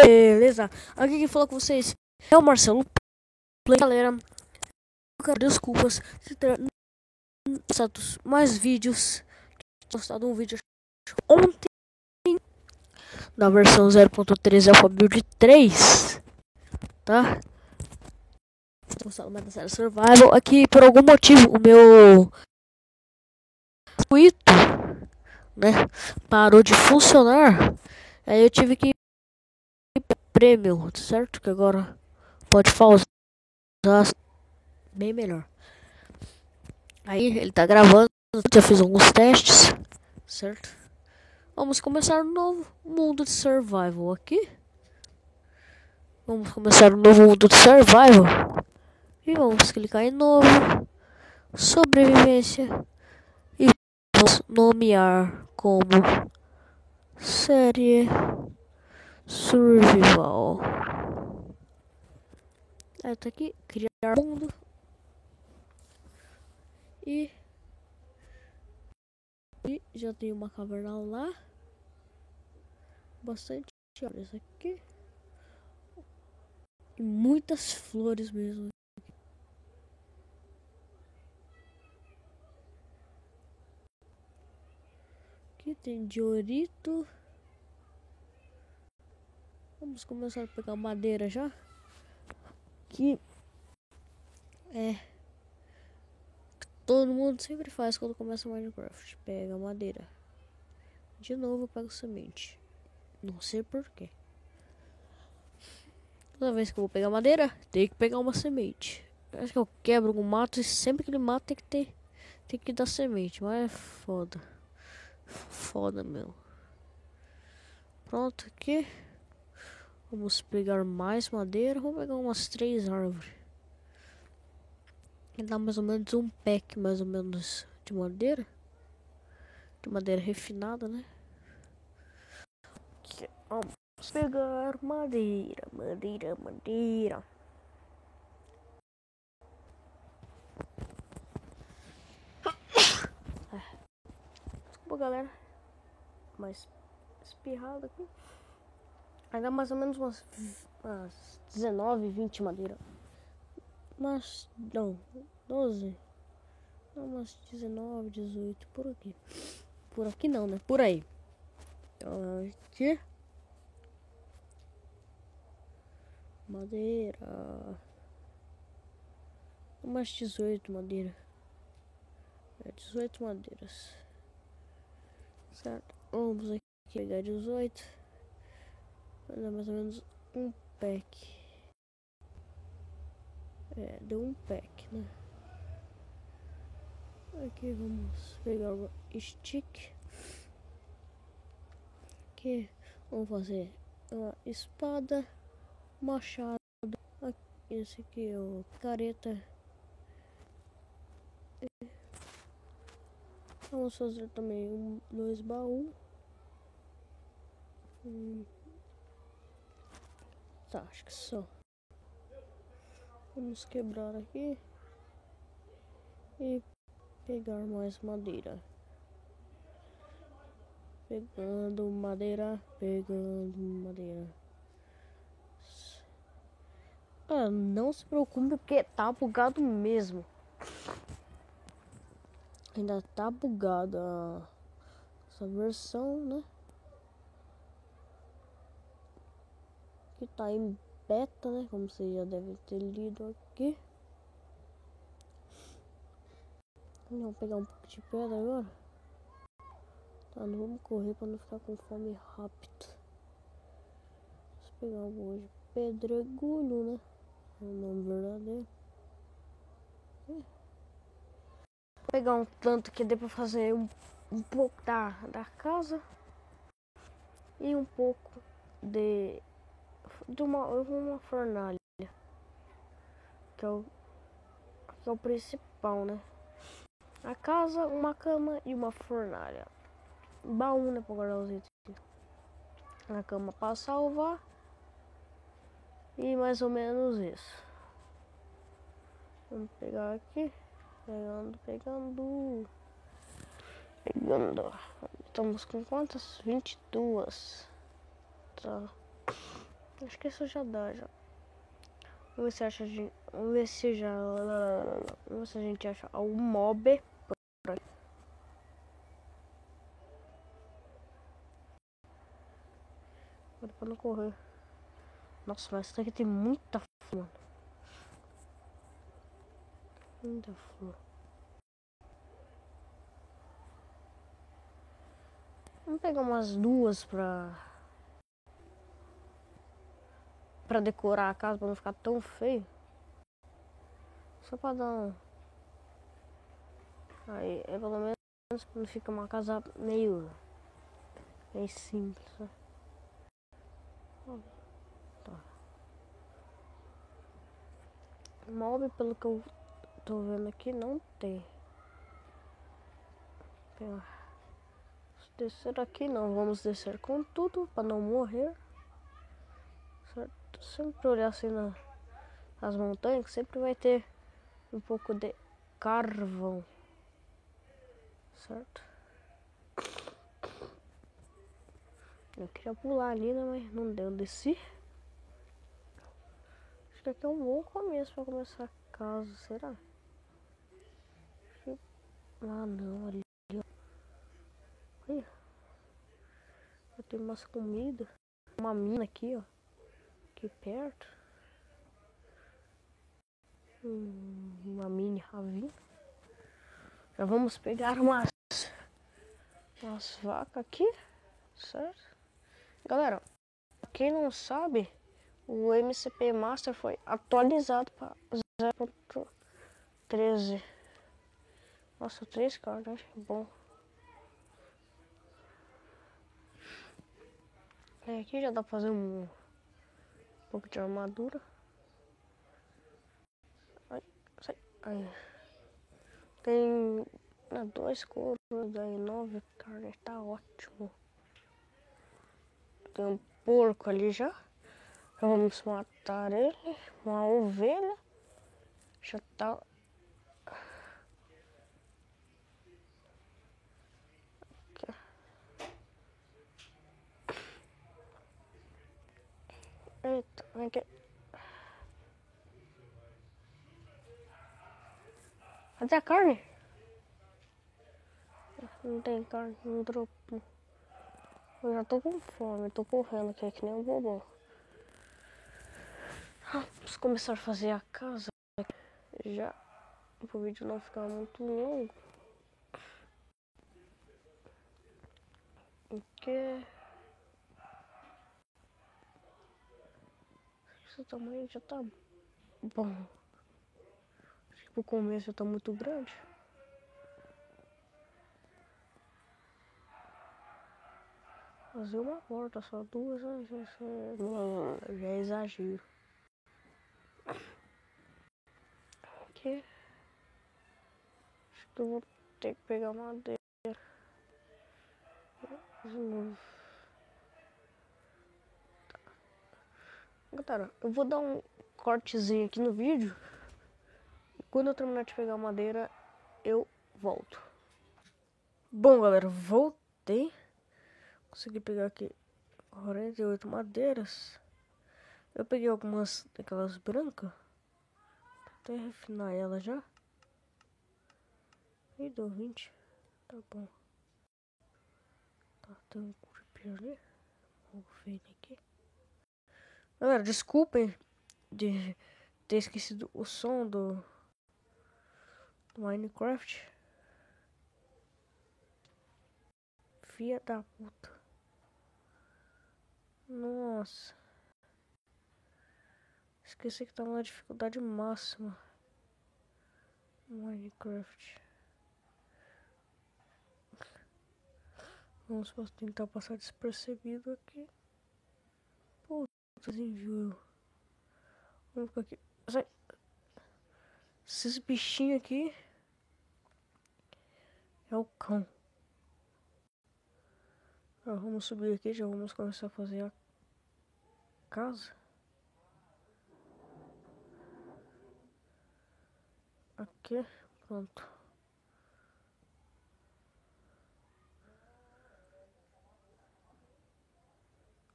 Beleza, aqui quem fala com vocês é o Marcelo Play. Galera, eu quero desculpas se ter postado mais vídeos. Postado um vídeo ontem na versão 0.3 Alpha Build 3, tá? Postado mais da série Survival. Aqui por algum motivo o meu Twitter, né, parou de funcionar. Aí eu tive que ir pro Premium, certo? Que agora pode pausar bem melhor. Aí ele tá gravando, já fiz alguns testes, certo? Vamos começar um novo mundo de survival aqui. Vamos começar um novo mundo de survival. E vamos clicar em novo, sobrevivência. E vamos nomear como série survival. Aí tá aqui, criar mundo. E já tem uma caverna lá. Bastante árvores aqui. E muitas flores mesmo. Aqui tem diorito. Vamos começar a pegar madeira já. Que todo mundo sempre faz quando começa Minecraft. Pega madeira. De novo eu pego semente. Não sei porquê. Toda vez que eu vou pegar madeira, tem que pegar uma semente. Eu acho que eu quebro um mato e sempre que ele mata tem que dar semente. Mas é foda. Foda, meu. Pronto, aqui. Vamos pegar mais madeira. Vamos pegar umas 3 árvores. E dá mais ou menos um pack, mais ou menos, de madeira. De madeira refinada, né? Aqui, vamos pegar madeira. Desculpa, galera. Mais espirrado aqui. Aí dá mais ou menos umas 19, 20 madeira. Mas, não, 12. Não, umas 19, 18, por aqui. Por aqui não, né? Por aí. Aqui. Madeira. Umas 18 madeira. 18 madeiras. Certo. Vamos aqui pegar 18. Vai dar mais ou menos um pack. Deu um pack, né? Aqui vamos pegar uma stick. Aqui vamos fazer uma espada, machado. Esse aqui é o careta. Vamos fazer também 2 baús. Tá, acho que só. Vamos quebrar aqui e pegar mais madeira. Pegando madeira. Não se preocupe porque tá bugado mesmo. Ainda tá bugada essa versão, né? Que tá em beta, né? Como vocês já devem ter lido aqui. Vamos pegar um pouco de pedra agora. Tá, não vamos correr pra não ficar com fome rápido. Vamos pegar um pouco de pedregulho, né? É o nome verdadeiro. Vou pegar um tanto que dê pra fazer um pouco da casa. E um pouco de uma fornalha. Que é o principal, né? A casa, uma cama e uma fornalha. Baú, né, pra guardar os itens. A cama pra salvar. E mais ou menos isso. Vamos pegar aqui. Pegando. Estamos com quantas? 22. Tá. Acho que isso já dá, já. Vamos ver se acha, vamos ver se já... Vamos ver se a gente acha algum mob por aqui. Agora pra não correr. Nossa, mas isso aqui tem muita flor, mano. Muita flor. Vamos pegar umas duas pra decorar a casa, pra não ficar tão feio. Só pra dar um... Aí, é pelo menos não fica uma casa meio simples, né? Tá. Mob, pelo que eu tô vendo aqui, não tem. Descer aqui não, vamos descer com tudo para não morrer. Certo? Sempre olhar assim nas montanhas, que sempre vai ter um pouco de carvão. Certo? Eu queria pular ali, né, mas não deu, desci. Acho que aqui é um bom começo para começar a casa, será? Ah não, ali ó. Olha. Eu tenho umas comidas. Uma mina aqui, ó. Aqui perto. Uma mini ravinha. Já vamos pegar umas vacas aqui, certo? Galera, quem não sabe, o MCP Master foi atualizado para 0.13. Nossa, 3 cartas, bom. Aqui já dá pra fazer um pouco de armadura. Ai, sai. Aí. Tem 2 couros, daí 9 carnes, tá ótimo. Tem um porco ali já. Já vamos matar ele. Uma ovelha. Já tá. Aqui. Eita, vem aqui. Cadê a carne? Não tem carne, não dropou. Eu já tô com fome, tô correndo aqui que nem um bobão. Vamos começar a fazer a casa já, para o vídeo não ficar muito longo. Porque esse tamanho já tá bom. Acho que pro começo já tá muito grande. Fazer uma porta, só duas, já é exagero. Aqui. Acho que eu vou ter que pegar madeira de novo. Galera, eu vou dar um cortezinho aqui no vídeo. E quando eu terminar de pegar madeira, eu volto. Bom, galera, voltei. Consegui pegar aqui 48 madeiras. Eu peguei algumas daquelas brancas. Até refinar ela já. E deu 20. Tá bom. Tá, tem um creeper ali. Vou ver ele aqui. Galera, desculpem de ter esquecido o som do Minecraft. Filha da puta. Nossa. Esqueci que tava na dificuldade máxima. Minecraft. Vamos tentar passar despercebido aqui. Putz, enviou. Vamos ficar aqui. Sai. Esses bichinhos aqui. É o cão. Vamos subir aqui, já vamos começar a fazer a casa. Aqui, pronto.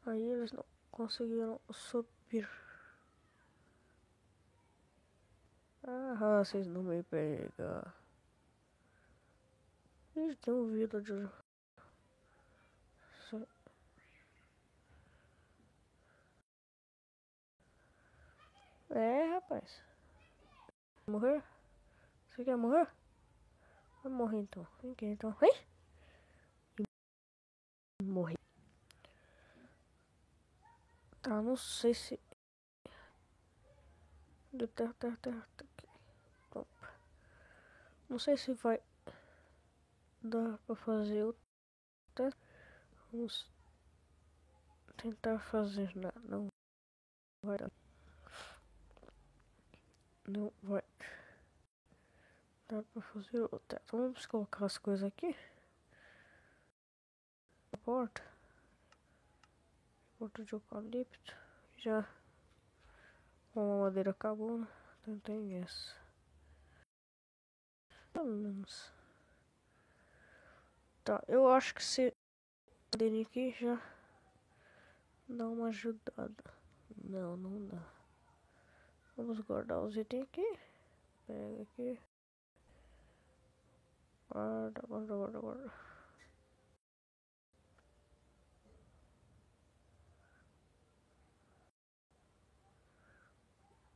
Aí eles não conseguiram subir. Ah, vocês não me pegam. Ih, tem um villager. É, rapaz. Morrer? Você quer morrer? Vai morrer então. Vem aqui então. Hein? Morri. Tá, não sei se... Terra. Opa. Não sei se vai dar pra fazer o teste. Vamos tentar fazer nada. Não vai dar. Não vai dar pra fazer o teste. Vamos colocar as coisas aqui. Porta de eucalipto. Já uma madeira acabou, né? Então tem essa. Pelo menos. Tá, eu acho que se dele aqui já dá uma ajudada. Não, não dá. Vamos guardar os itens aqui. Pega aqui. Guarda.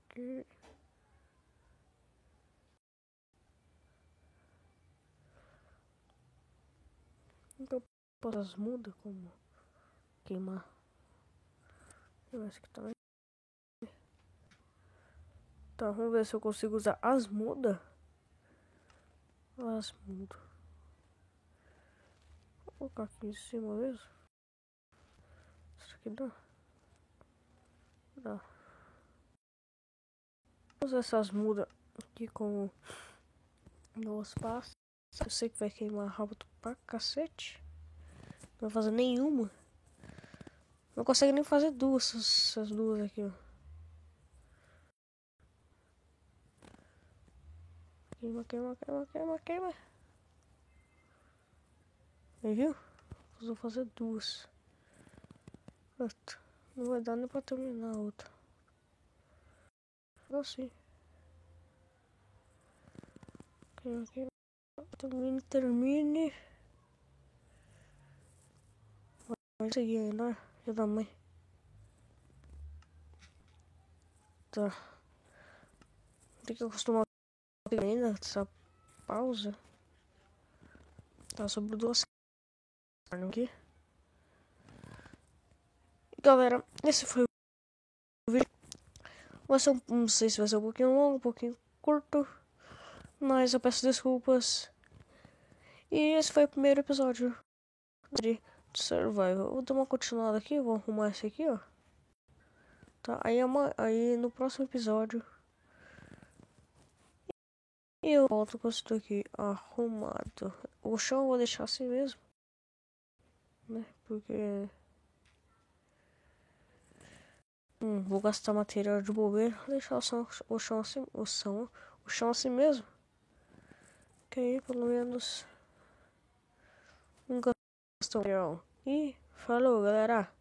Aqui. Então, posso as mudas como queimar. Eu acho que também. Tá, vamos ver se eu consigo usar as mudas. As mudas. Vou colocar aqui em cima mesmo. Será que dá? Dá. Vou usar essas mudas aqui como no espaço. Eu sei que vai queimar rápido pra cacete. Não vai fazer nenhuma. Não consegue nem fazer duas, essas duas aqui, ó. Queima. Aí, viu? Vou fazer duas. Pronto. Não vai dar nem pra terminar a outra. Assim. Queima. Termine. Vai seguir aí, né? Já da mãe. Tá. Tem que acostumar ainda essa pausa. Tá sobre duas carnes aqui. Galera, esse foi o vídeo. Não sei se vai ser um pouquinho longo, um pouquinho curto. Mas eu peço desculpas. E esse foi o primeiro episódio de Survival. Vou dar uma continuada aqui, vou arrumar esse aqui, ó. Tá, aí no próximo episódio eu volto com isso daqui arrumado. O chão eu vou deixar assim mesmo, né? Porque vou gastar material de bobeira. Vou deixar o chão assim mesmo. Que aí pelo menos não gastou material. E falou, galera.